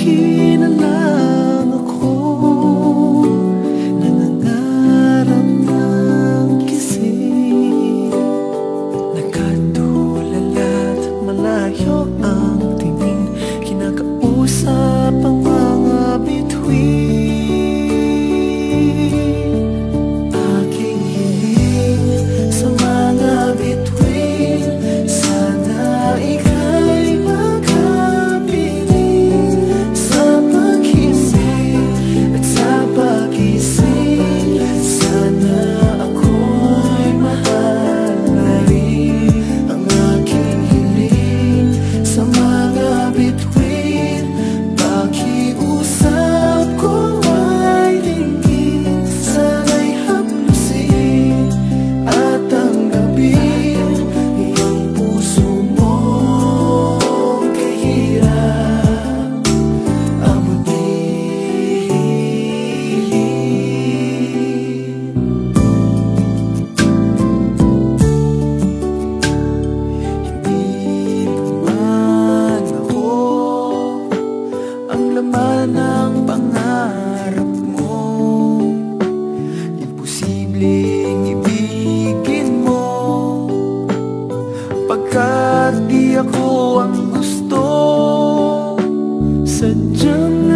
Maski na lang ako nangangarap ng gising, nagkatulala't malayo ang tingin, kinakausap ang mga bituin. Aking hiling sa mga bituin, sana ika'y makapiling sa paghising at sa pagising. Sana ako'y mahal na rin. Ang aking hiling sa mga bituin, pakiusap ko ay dinggin, sana'y haplusin at tanggapin ang puso mong kahirap abutin. Hindi naman ako ang laman ng pangarap mo, imposibleng ibigin mo, pagkat di ako ang gusto. Sadyang